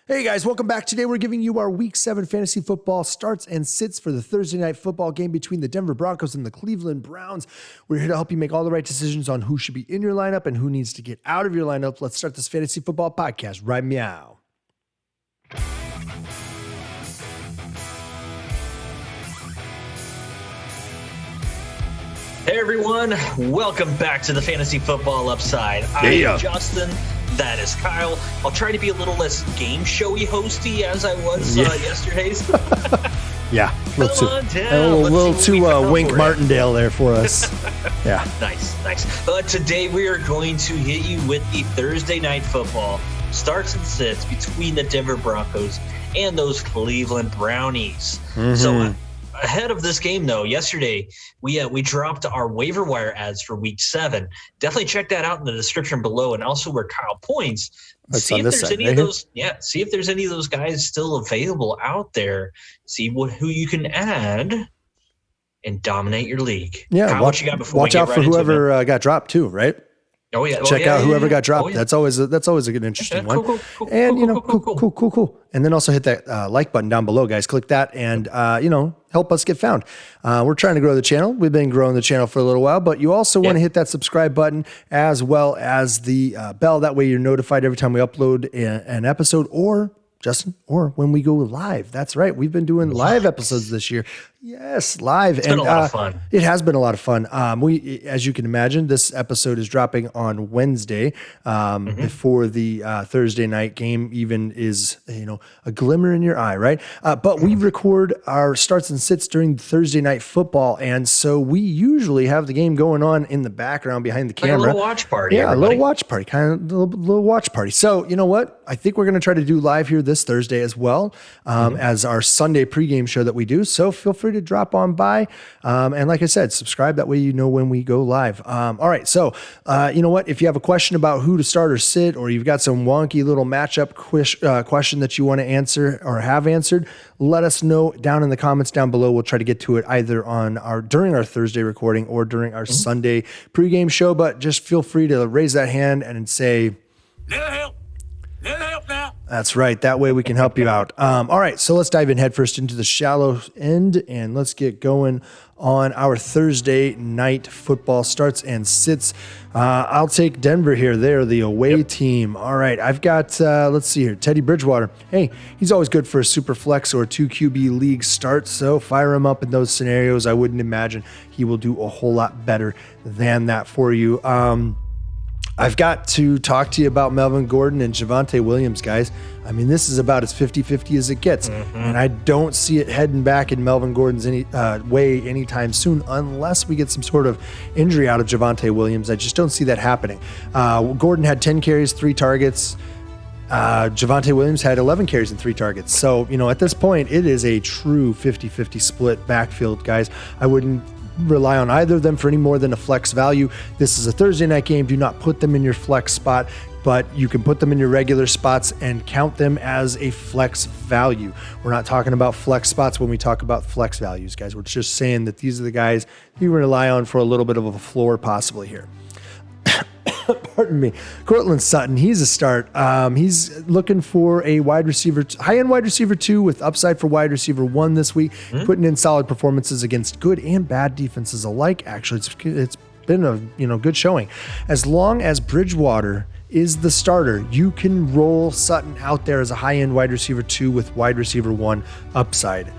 Hey guys, welcome back. Today we're giving you our Week 7 fantasy football starts and sits for the Thursday night football game between the Denver Broncos and the Cleveland Browns. We're here to help you make all the right decisions on who should be in your lineup and who needs to get out of your lineup. Let's start this fantasy football podcast right meow. Hey everyone, welcome back to the Fantasy Football Upside. I'm Justin, that is Kyle. I'll try to be a little less game showy hosty as I was yesterday's. Yeah, a little too Wink Martindale there for us. Yeah. Nice. Today we are going to hit you with the Thursday night football starts and sits between the Denver Broncos and those Cleveland Brownies. So ahead of this game, though, yesterday we dropped our waiver wire ads for Week 7. Definitely check that out in the description below, and also where Kyle points. See if there's any of those. Yeah, see if there's any of those guys still available out there. See who you can add and dominate your league. Yeah, Kyle, what you got before watch we get out right for into whoever got dropped too, right? Oh yeah, check out whoever got dropped. That's always a good interesting one. Cool. And then also hit that like button down below, guys. Click that and help us get found. We're trying to grow the channel. We've been growing the channel for a little while, but you also want to hit that subscribe button as well as the bell. That way you're notified every time we upload an episode, or Justin, or when we go live. That's right. We've been doing live episodes this year. Yes, live. It's been a lot of fun. It has been a lot of fun. We, as you can imagine, this episode is dropping on Wednesday before the Thursday night game even is, a glimmer in your eye, right? But we record our starts and sits during Thursday night football, and so we usually have the game going on in the background behind the camera. Like a little watch party. Yeah, everybody. A little watch party, kind of a little watch party. So you know what? I think we're going to try to do live here this Thursday as well as our Sunday pregame show that we do. So feel free to drop on by. And like I said, subscribe. That way you know when we go live. All right. So you know what? If you have a question about who to start or sit, or you've got some wonky little matchup question that you want to answer or have answered, let us know down in the comments down below. We'll try to get to it either during our Thursday recording or during our Sunday pregame show. But just feel free to raise that hand and say, "Little help now." That's right. That way we can help you out. All right. So let's dive in headfirst into the shallow end and let's get going on our Thursday night football starts and sits. I'll take Denver here. They're the away team. All right. I've got, let's see here, Teddy Bridgewater. Hey, he's always good for a super flex or 2 QB league start. So fire him up in those scenarios. I wouldn't imagine he will do a whole lot better than that for you. I've got to talk to you about Melvin Gordon and Javonte Williams, guys. I mean, this is about as 50-50 as it gets. And I don't see it heading back in Melvin Gordon's way anytime soon unless we get some sort of injury out of Javonte Williams. I just don't see that happening. Gordon had 10 carries, 3 targets. Javonte Williams had 11 carries and 3 targets. So, at this point, it is a true 50-50 split backfield, guys. I wouldn't rely on either of them for any more than a flex value. This is a Thursday night game. Do not put them in your flex spot, but you can put them in your regular spots and count them as a flex value. We're not talking about flex spots when we talk about flex values, guys. We're just saying that these are the guys you rely on for a little bit of a floor possibly here. Pardon me. Courtland Sutton, he's a start. He's looking for a wide receiver, high-end wide receiver 2 with upside for wide receiver 1 this week, putting in solid performances against good and bad defenses alike. Actually, it's been a good showing. As long as Bridgewater is the starter, you can roll Sutton out there as a high-end wide receiver 2 with wide receiver 1 upside.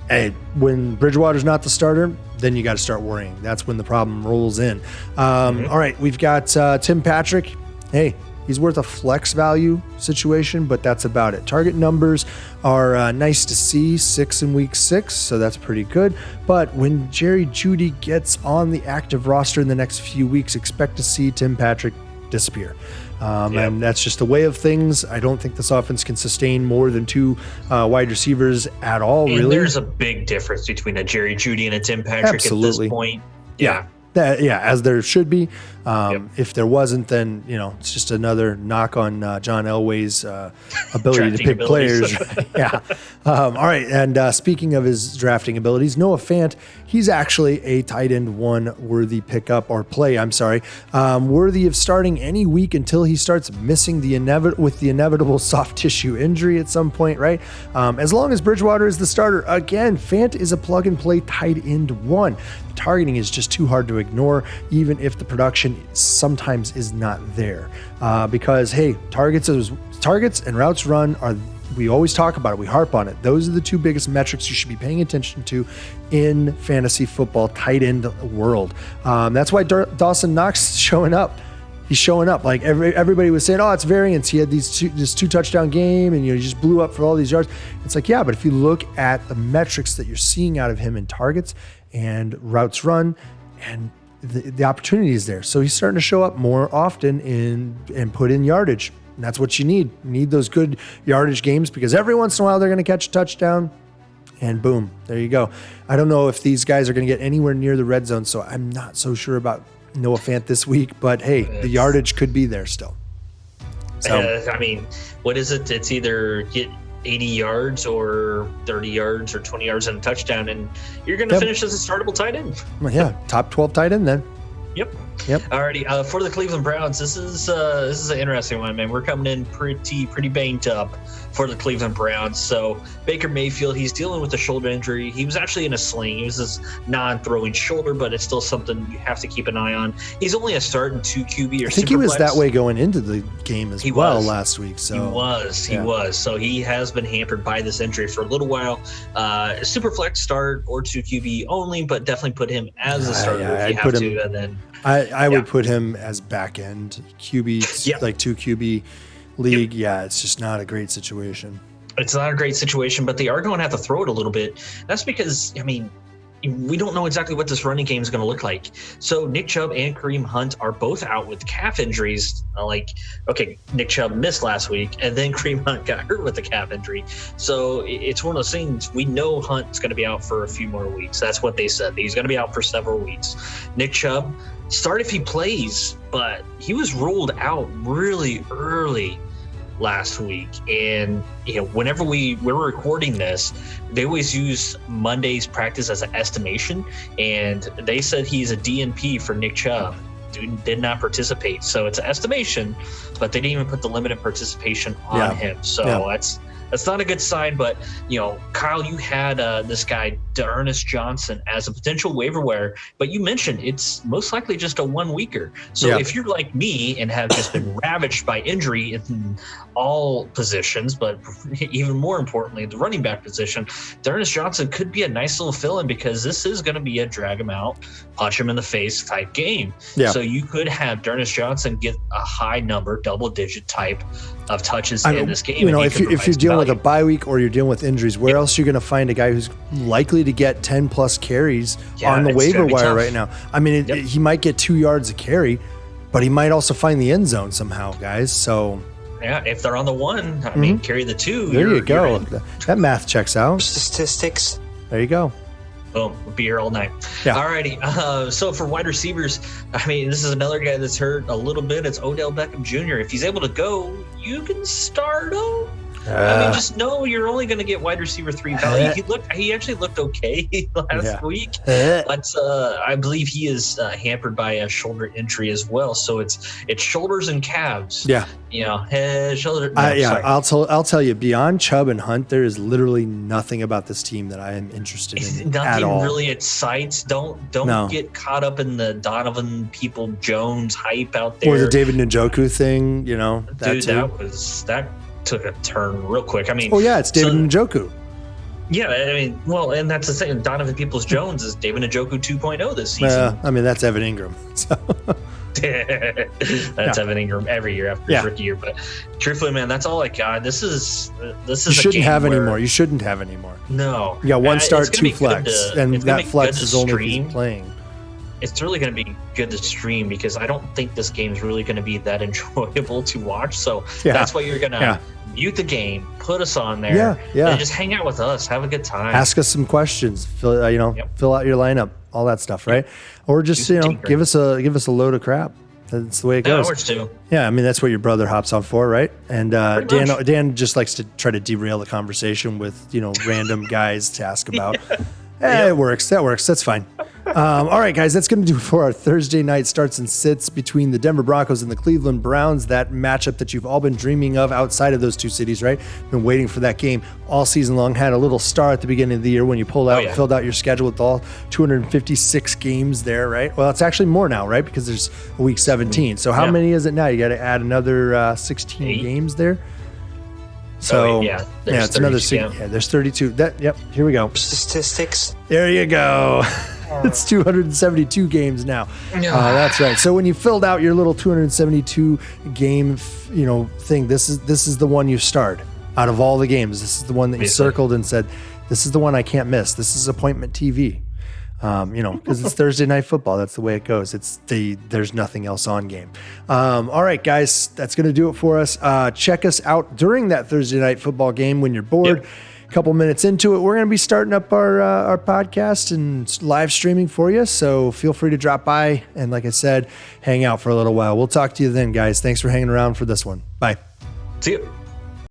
And when Bridgewater's not the starter, then you got to start worrying. That's when the problem rolls in. All right, we've got Tim Patrick. Hey, he's worth a flex value situation, but that's about it. Target numbers are nice to see, 6 in week 6, so that's pretty good. But when Jerry Jeudy gets on the active roster in the next few weeks, expect to see Tim Patrick disappear. And that's just the way of things. I don't think this offense can sustain more than 2 wide receivers at all, and really. There's a big difference between a Jerry Jeudy and a Tim Patrick at this point. Yeah. As there should be. If there wasn't, then it's just another knock on John Elway's ability to pick players. All right. And speaking of his drafting abilities, Noah Fant, he's actually a tight end one worthy pickup or play. I'm sorry, worthy of starting any week until he starts missing the inevitable soft tissue injury at some point, right? As long as Bridgewater is the starter, again, Fant is a plug and play tight end one. The targeting is just too hard to ignore, even if the production sometimes is not there. Because hey, targets and routes run are. We always talk about it. We harp on it. Those are the two biggest metrics you should be paying attention to in fantasy football tight end world. That's why Dawson Knox is showing up. He's showing up. Like everybody was saying, oh, it's variance. He had this two touchdown game, and he just blew up for all these yards. It's like, yeah, but if you look at the metrics that you're seeing out of him in targets and routes run, and the opportunity is there. So he's starting to show up more often and put in yardage. And that's what you need. You need those good yardage games, because every once in a while they're going to catch a touchdown, and boom, there you go. I don't know if these guys are going to get anywhere near the red zone, so I'm not so sure about Noah Fant this week, but hey, the yardage could be there still. So, I mean, what is it? It's either get 80 yards or 30 yards or 20 yards and a touchdown, and you're going to finish as a startable tight end. Yeah, top 12 tight end then. Yep. Alrighty. For the Cleveland Browns, this is an interesting one, man. We're coming in pretty banged up for the Cleveland Browns. So Baker Mayfield, he's dealing with a shoulder injury. He was actually in a sling. He was this non-throwing shoulder, but it's still something you have to keep an eye on. He's only a start in 2 QB or I think he was that way going into the game as well last week. So he was. So he has been hampered by this injury for a little while. Super flex start or 2 QB only, but definitely put him as a starter if you have to. And then I would put him as back end QB, like 2 QB league. Yeah, it's just not a great situation. It's not a great situation, but they are going to have to throw it a little bit. That's because, I mean, we don't know exactly what this running game is going to look like. So Nick Chubb and Kareem Hunt are both out with calf injuries. Nick Chubb missed last week, and then Kareem Hunt got hurt with a calf injury. So it's one of those things. We know Hunt's going to be out for a few more weeks. That's what they said. He's going to be out for several weeks. Nick Chubb, start if he plays, but he was ruled out really early last week. And whenever we're recording this, they always use Monday's practice as an estimation, and they said he's a DNP for Nick Chubb. Dude did not participate, so it's an estimation, but they didn't even put the limited participation on him. So that's not a good sign. But Kyle, you had this guy D'Ernest Johnson as a potential waiver wire, but you mentioned it's most likely just a 1 weeker. So if you're like me and have just been ravaged by injury in all positions, but even more importantly the running back position, D'Ernest Johnson could be a nice little fill-in, because this is going to be a drag him out, punch him in the face type game. So you could have D'Ernest Johnson get a high number, double-digit type of touches in this game. If you're dealing with a bye week or you're dealing with injuries, where else are you going to find a guy who's likely to get 10 plus carries on the waiver wire right now? I mean, he might get 2 yards a carry, but he might also find the end zone somehow, guys. So if they're on the 1, I mean, carry the 2. There you go. That math checks out. Statistics. There you go. Boom, we'll be here all night. Alrighty. So for wide receivers, I mean, this is another guy that's hurt a little bit. It's Odell Beckham Jr. If he's able to go, you can start him. I mean, just know you're only going to get wide receiver 3 value. He actually looked okay last week, but I believe he is hampered by a shoulder injury as well. So it's shoulders and calves. Head, shoulder. I'll tell you. Beyond Chubb and Hunt, there is literally nothing about this team that I am interested in at all. Nothing really excites. Don't get caught up in the Donovan People-Jones hype out there, or the David Njoku thing. That took a turn real quick. I mean, it's David Njoku. Yeah, I mean, well, and that's the thing. Donovan Peoples-Jones is David Njoku 2.0 this season. I mean, that's Evan Ingram. So. That's Evan Ingram every year after his rookie year. But truthfully, man, that's all I got. This is. You shouldn't have any more. You shouldn't have any more. No. You got 1 start, 2 flex, and that flex is only if he's playing. It's really going to be good to stream, because I don't think this game is really going to be that enjoyable to watch. So that's why you're going to mute the game, put us on there, and just hang out with us, have a good time. Ask us some questions. Fill out your lineup. all that stuff, right? Or just, give us a load of crap. That's the way it goes. That works too. Yeah, I mean, that's what your brother hops on for, right? And Dan just likes to try to derail the conversation with, random guys to ask about. It works. That works. That's fine. All right, guys, that's going to do it for our Thursday night starts and sits between the Denver Broncos and the Cleveland Browns, that matchup that you've all been dreaming of outside of those two cities, right? Been waiting for that game all season long. Had a little star at the beginning of the year when you filled out your schedule with all 256 games there, right? Well, it's actually more now, right? Because there's a week 17. So how many is it now? You got to add another 16 games there. So it's another 6. Yeah, there's 32. Here we go. Statistics. There you go. It's 272 games now. That's right. So when you filled out your little 272 game, thing, this is the one you start out of all the games. This is the one that you circled and said, this is the one I can't miss. This is appointment TV. Because it's Thursday night football. That's the way it goes. There's nothing else on game. All right, guys, that's going to do it for us. Check us out during that Thursday night football game when you're bored. A couple minutes into it, we're going to be starting up our podcast and live streaming for you. So feel free to drop by and, like I said, hang out for a little while. We'll talk to you then, guys. Thanks for hanging around for this one. Bye. See you.